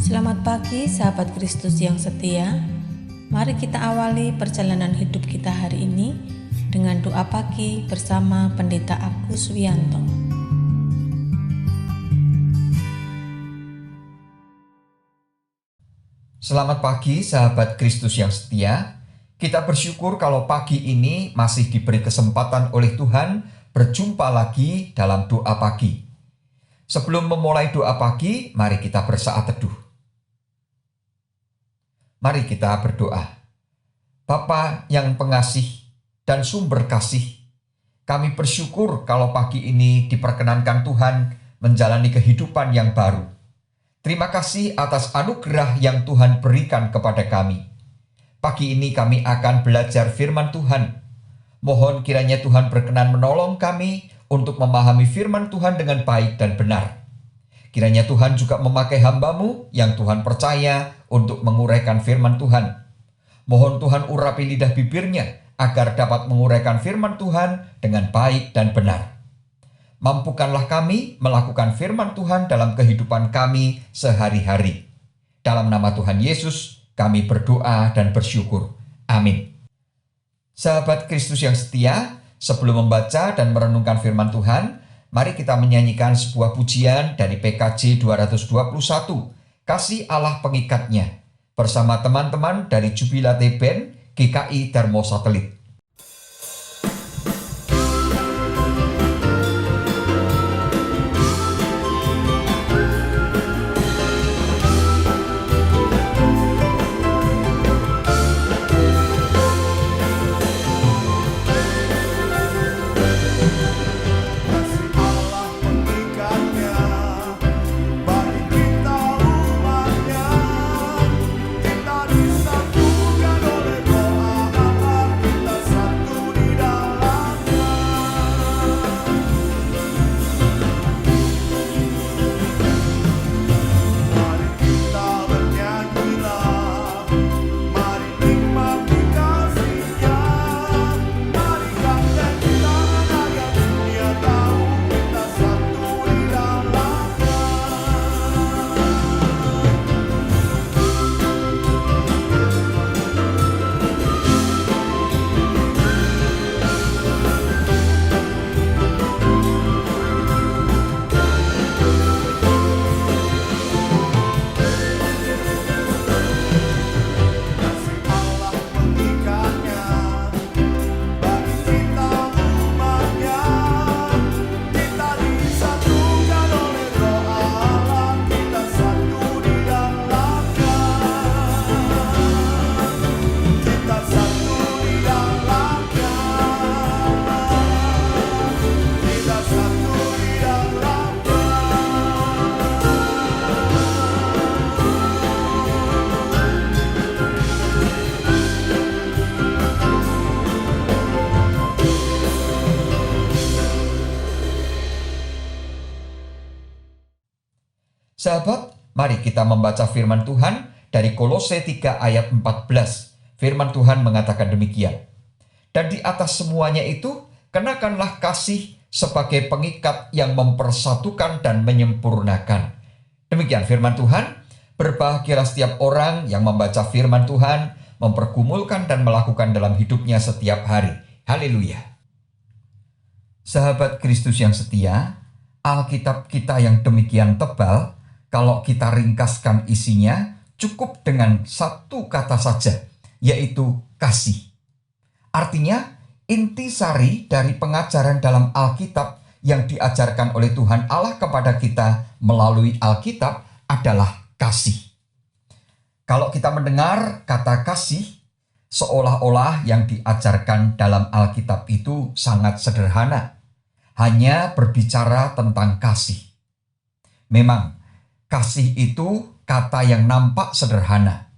Selamat pagi sahabat Kristus yang setia. Mari kita awali perjalanan hidup kita hari ini dengan doa pagi bersama Pendeta Agus Wianto. Selamat pagi sahabat Kristus yang setia. Kita bersyukur kalau pagi ini masih diberi kesempatan oleh Tuhan berjumpa lagi dalam doa pagi. Sebelum memulai doa pagi, mari kita bersaat teduh. Mari kita berdoa. Bapa yang pengasih dan sumber kasih, kami bersyukur kalau pagi ini diperkenankan Tuhan menjalani kehidupan yang baru. Terima kasih atas anugerah yang Tuhan berikan kepada kami. Pagi ini kami akan belajar firman Tuhan. Mohon kiranya Tuhan berkenan menolong kami untuk memahami firman Tuhan dengan baik dan benar. Kiranya Tuhan juga memakai hamba-Mu yang Tuhan percaya untuk menguraikan firman Tuhan. Mohon Tuhan urapi lidah bibirnya agar dapat menguraikan firman Tuhan dengan baik dan benar. Mampukanlah kami melakukan firman Tuhan dalam kehidupan kami sehari-hari. Dalam nama Tuhan Yesus, kami berdoa dan bersyukur. Amin. Sahabat Kristus yang setia, sebelum membaca dan merenungkan firman Tuhan, mari kita menyanyikan sebuah pujian dari PKJ 221, Kasih Allah Pengikatnya, bersama teman-teman dari Jubilate Band GKI Darmo Satelit. Sahabat, mari kita membaca firman Tuhan dari Kolose 3 ayat 14. Firman Tuhan mengatakan demikian. Dan di atas semuanya itu, kenakanlah kasih sebagai pengikat yang mempersatukan dan menyempurnakan. Demikian firman Tuhan. Berbahagialah setiap orang yang membaca firman Tuhan, mempergumulkan dan melakukan dalam hidupnya setiap hari. Haleluya. Sahabat Kristus yang setia, Alkitab kita yang demikian tebal, kalau kita ringkaskan isinya, cukup dengan satu kata saja, yaitu kasih. Artinya, intisari dari pengajaran dalam Alkitab yang diajarkan oleh Tuhan Allah kepada kita melalui Alkitab adalah kasih. Kalau kita mendengar kata kasih, seolah-olah yang diajarkan dalam Alkitab itu sangat sederhana. Hanya berbicara tentang kasih. Memang, kasih itu kata yang nampak sederhana.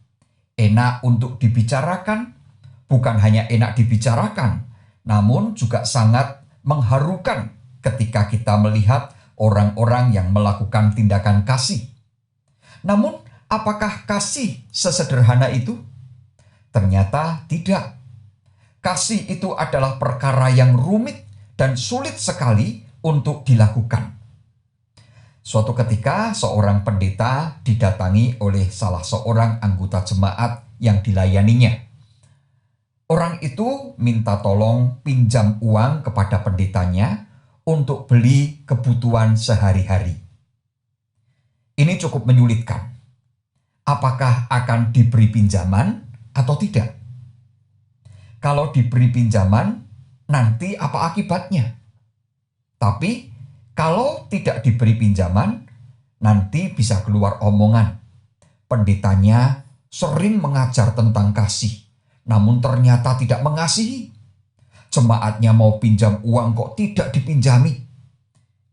Enak untuk dibicarakan, bukan hanya enak dibicarakan, namun juga sangat mengharukan ketika kita melihat orang-orang yang melakukan tindakan kasih. Namun, apakah kasih sesederhana itu? Ternyata tidak. Kasih itu adalah perkara yang rumit dan sulit sekali untuk dilakukan. Suatu ketika seorang pendeta didatangi oleh salah seorang anggota jemaat yang dilayaninya. Orang itu minta tolong pinjam uang kepada pendetanya untuk beli kebutuhan sehari-hari. Ini cukup menyulitkan. Apakah akan diberi pinjaman atau tidak? Kalau diberi pinjaman, nanti apa akibatnya? Tapi kalau tidak diberi pinjaman, nanti bisa keluar omongan. Pendetanya sering mengajar tentang kasih, namun ternyata tidak mengasihi. Jemaatnya mau pinjam uang kok tidak dipinjami.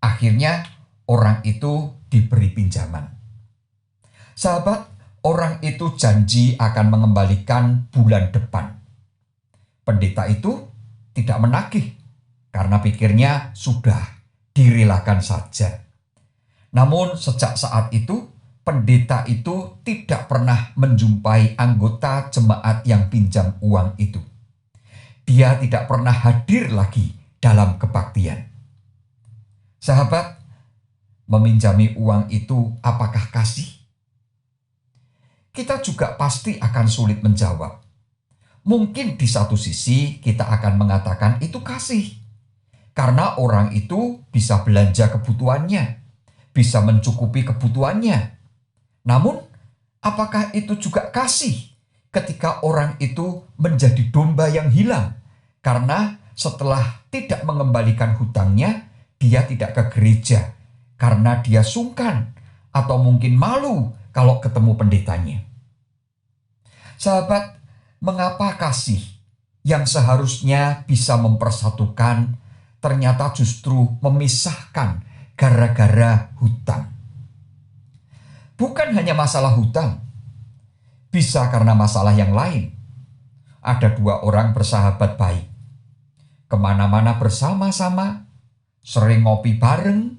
Akhirnya orang itu diberi pinjaman. Sahabat, orang itu janji akan mengembalikan bulan depan. Pendeta itu tidak menagih karena pikirnya sudah direlakan saja. Namun sejak saat itu, pendeta itu tidak pernah menjumpai anggota jemaat yang pinjam uang itu. Dia tidak pernah hadir lagi dalam kebaktian. Sahabat, meminjami uang itu apakah kasih? Kita juga pasti akan sulit menjawab. Mungkin di satu sisi kita akan mengatakan itu kasih. Karena orang itu bisa belanja kebutuhannya, bisa mencukupi kebutuhannya. Namun, apakah itu juga kasih ketika orang itu menjadi domba yang hilang? Karena setelah tidak mengembalikan hutangnya, dia tidak ke gereja karena dia sungkan atau mungkin malu kalau ketemu pendetanya. Sahabat, mengapa kasih yang seharusnya bisa mempersatukan ternyata justru memisahkan gara-gara hutang? Bukan hanya masalah hutang, bisa karena masalah yang lain. Ada dua orang bersahabat baik, kemana-mana bersama-sama, sering ngopi bareng,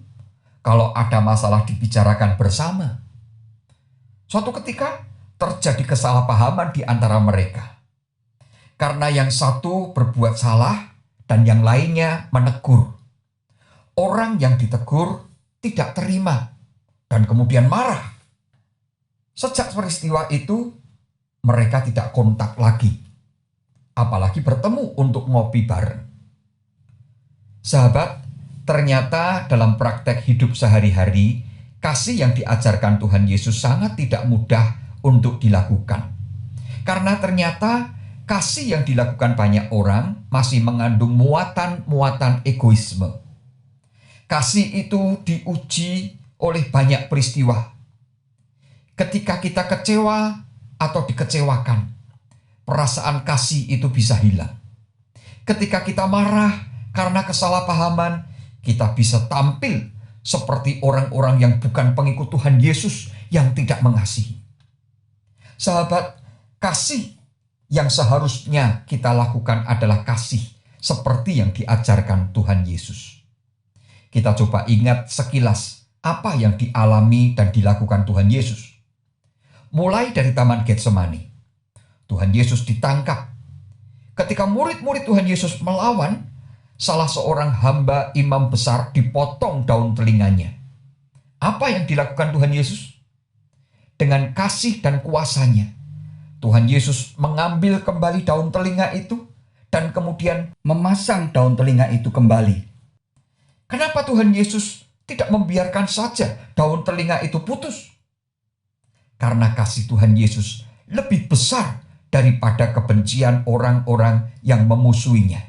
kalau ada masalah dibicarakan bersama. Suatu ketika terjadi kesalahpahaman di antara mereka. Karena yang satu berbuat salah dan yang lainnya menegur. Orang yang ditegur tidak terima dan kemudian marah. Sejak peristiwa itu, mereka tidak kontak lagi. Apalagi bertemu untuk ngopi bareng. Sahabat, ternyata dalam praktek hidup sehari-hari, kasih yang diajarkan Tuhan Yesus sangat tidak mudah untuk dilakukan. Karena ternyata kasih yang dilakukan banyak orang masih mengandung muatan-muatan egoisme. Kasih itu diuji oleh banyak peristiwa. Ketika kita kecewa atau dikecewakan, perasaan kasih itu bisa hilang. Ketika kita marah karena kesalahpahaman, kita bisa tampil seperti orang-orang yang bukan pengikut Tuhan Yesus yang tidak mengasihi. Sahabat, kasih yang seharusnya kita lakukan adalah kasih seperti yang diajarkan Tuhan Yesus. Kita coba ingat sekilas apa yang dialami dan dilakukan Tuhan Yesus. Mulai dari Taman Getsemani, Tuhan Yesus ditangkap. Ketika murid-murid Tuhan Yesus melawan, salah seorang hamba imam besar dipotong daun telinganya. Apa yang dilakukan Tuhan Yesus? Dengan kasih dan kuasanya, Tuhan Yesus mengambil kembali daun telinga itu dan kemudian memasang daun telinga itu kembali. Kenapa Tuhan Yesus tidak membiarkan saja daun telinga itu putus? Karena kasih Tuhan Yesus lebih besar daripada kebencian orang-orang yang memusuhinya.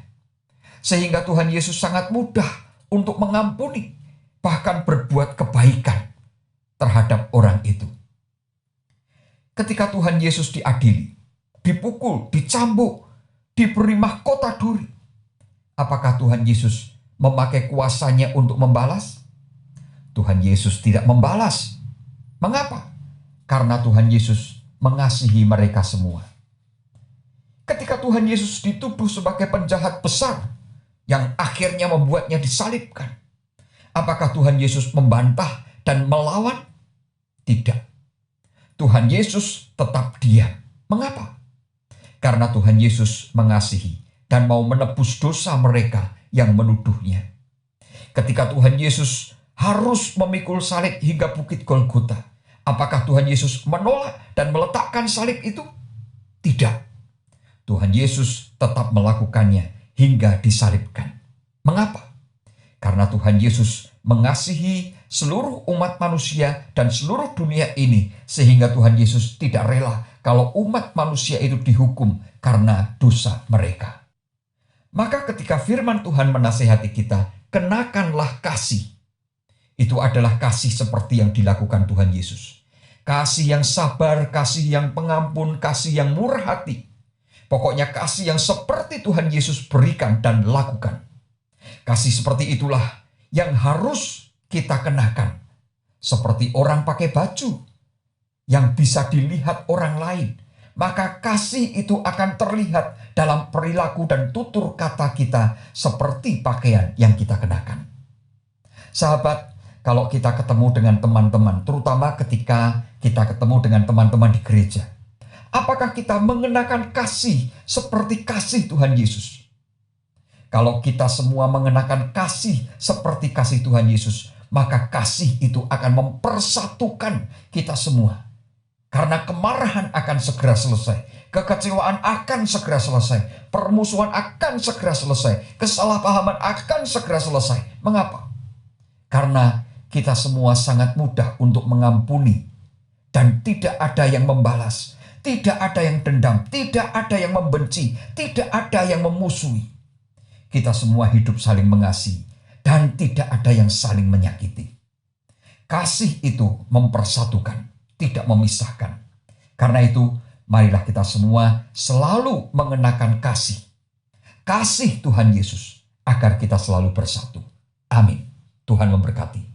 Sehingga Tuhan Yesus sangat mudah untuk mengampuni, bahkan berbuat kebaikan terhadap orang itu. Ketika Tuhan Yesus diadili, dipukul, dicambuk, diberi mahkota duri, apakah Tuhan Yesus memakai kuasanya untuk membalas? Tuhan Yesus tidak membalas. Mengapa? Karena Tuhan Yesus mengasihi mereka semua. Ketika Tuhan Yesus dituduh sebagai penjahat besar yang akhirnya membuatnya disalibkan, apakah Tuhan Yesus membantah dan melawan? Tidak. Tuhan Yesus tetap diam. Mengapa? Karena Tuhan Yesus mengasihi dan mau menebus dosa mereka yang menuduhnya. Ketika Tuhan Yesus harus memikul salib hingga bukit Golgota. Apakah Tuhan Yesus menolak dan meletakkan salib itu? Tidak. Tuhan Yesus tetap melakukannya hingga disalibkan. Mengapa? Karena Tuhan Yesus mengasihi seluruh umat manusia dan seluruh dunia ini, sehingga Tuhan Yesus tidak rela kalau umat manusia itu dihukum karena dosa mereka. Maka ketika firman Tuhan menasihati kita, kenakanlah kasih. Itu adalah kasih seperti yang dilakukan Tuhan Yesus. Kasih yang sabar, kasih yang pengampun, kasih yang murah hati. Pokoknya kasih yang seperti Tuhan Yesus berikan dan lakukan. Kasih seperti itulah yang harus kita kenakan. Seperti orang pakai baju yang bisa dilihat orang lain. Maka kasih itu akan terlihat dalam perilaku dan tutur kata kita seperti pakaian yang kita kenakan. Sahabat, kalau kita ketemu dengan teman-teman, terutama ketika kita ketemu dengan teman-teman di gereja, apakah kita mengenakan kasih seperti kasih Tuhan Yesus? Kalau kita semua mengenakan kasih seperti kasih Tuhan Yesus, maka kasih itu akan mempersatukan kita semua. Karena kemarahan akan segera selesai, kekecewaan akan segera selesai, permusuhan akan segera selesai, kesalahpahaman akan segera selesai. Mengapa? Karena kita semua sangat mudah untuk mengampuni, dan tidak ada yang membalas, tidak ada yang dendam, tidak ada yang membenci, tidak ada yang memusuhi. Kita semua hidup saling mengasihi dan tidak ada yang saling menyakiti. Kasih itu mempersatukan, tidak memisahkan. Karena itu, marilah kita semua selalu mengenakan kasih. Kasih Tuhan Yesus agar kita selalu bersatu. Amin. Tuhan memberkati.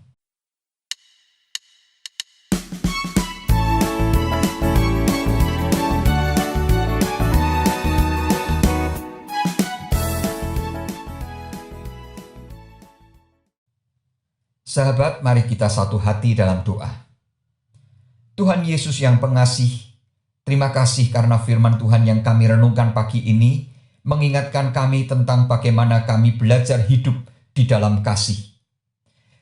Sahabat, mari kita satu hati dalam doa. Tuhan Yesus yang pengasih, terima kasih karena firman Tuhan yang kami renungkan pagi ini mengingatkan kami tentang bagaimana kami belajar hidup di dalam kasih.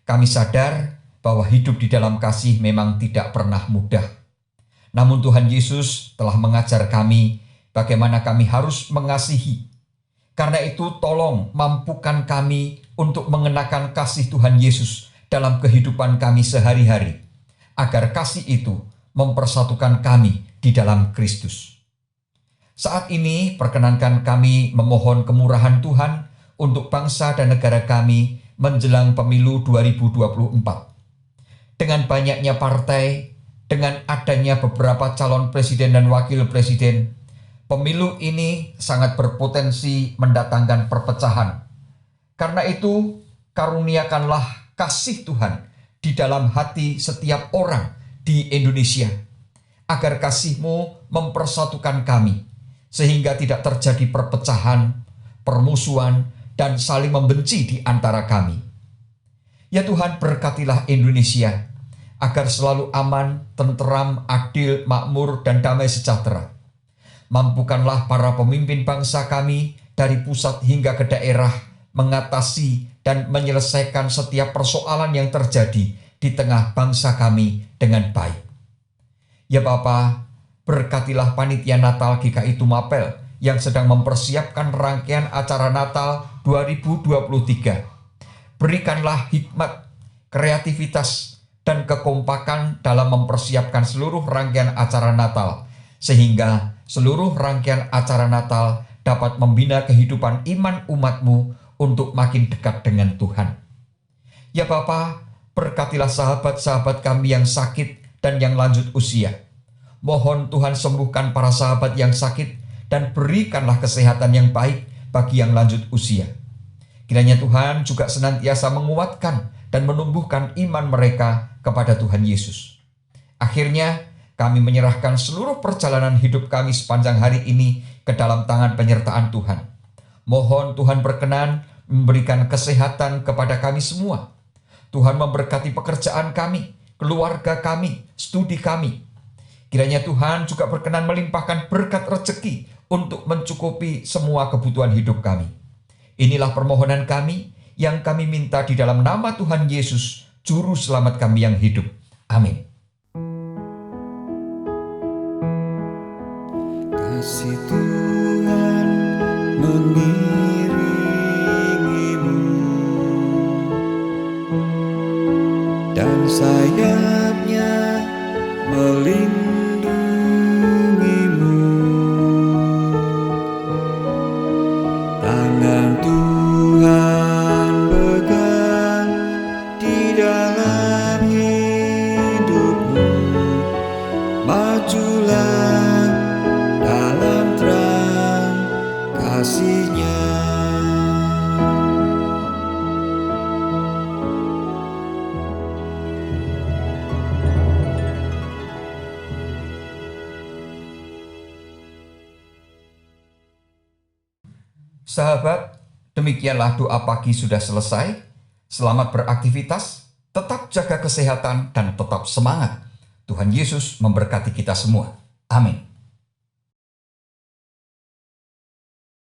Kami sadar bahwa hidup di dalam kasih memang tidak pernah mudah. Namun Tuhan Yesus telah mengajar kami bagaimana kami harus mengasihi. Karena itu tolong mampukan kami untuk mengenakan kasih Tuhan Yesus dalam kehidupan kami sehari-hari, agar kasih itu mempersatukan kami di dalam Kristus. Saat ini perkenankan kami memohon kemurahan Tuhan untuk bangsa dan negara kami menjelang pemilu 2024. Dengan banyaknya partai, dengan adanya beberapa calon presiden dan wakil presiden, pemilu ini sangat berpotensi mendatangkan perpecahan. Karena itu, karuniakanlah kasih Tuhan di dalam hati setiap orang di Indonesia, agar kasih-Mu mempersatukan kami, sehingga tidak terjadi perpecahan, permusuhan, dan saling membenci di antara kami. Ya Tuhan, berkatilah Indonesia, agar selalu aman, tenteram, adil, makmur, dan damai sejahtera. Mampukanlah para pemimpin bangsa kami dari pusat hingga ke daerah mengatasi dan menyelesaikan setiap persoalan yang terjadi di tengah bangsa kami dengan baik. Ya Bapa, berkatilah panitia Natal GKI Tumapel yang sedang mempersiapkan rangkaian acara Natal 2023. Berikanlah hikmat, kreativitas, dan kekompakan dalam mempersiapkan seluruh rangkaian acara Natal, sehingga seluruh rangkaian acara Natal dapat membina kehidupan iman umat-Mu untuk makin dekat dengan Tuhan. Ya Bapa, berkatilah sahabat-sahabat kami yang sakit dan yang lanjut usia. Mohon Tuhan sembuhkan para sahabat yang sakit dan berikanlah kesehatan yang baik bagi yang lanjut usia. Kiranya Tuhan juga senantiasa menguatkan dan menumbuhkan iman mereka kepada Tuhan Yesus. Akhirnya, kami menyerahkan seluruh perjalanan hidup kami sepanjang hari ini ke dalam tangan penyertaan Tuhan. Mohon Tuhan berkenan memberikan kesehatan kepada kami semua. Tuhan memberkati pekerjaan kami, keluarga kami, studi kami. Kiranya Tuhan juga berkenan melimpahkan berkat rezeki untuk mencukupi semua kebutuhan hidup kami. Inilah permohonan kami yang kami minta di dalam nama Tuhan Yesus, Juru Selamat kami yang hidup. Amin. Kasih Tuhan mengiringimu dan sayapnya melindungimu. Tangan Tuhan pegang di dalam hidupmu. Majulah dalam terang kasih-Nya. Sahabat, demikianlah doa pagi sudah selesai. Selamat beraktivitas, tetap jaga kesehatan, dan tetap semangat. Tuhan Yesus memberkati kita semua. Amin.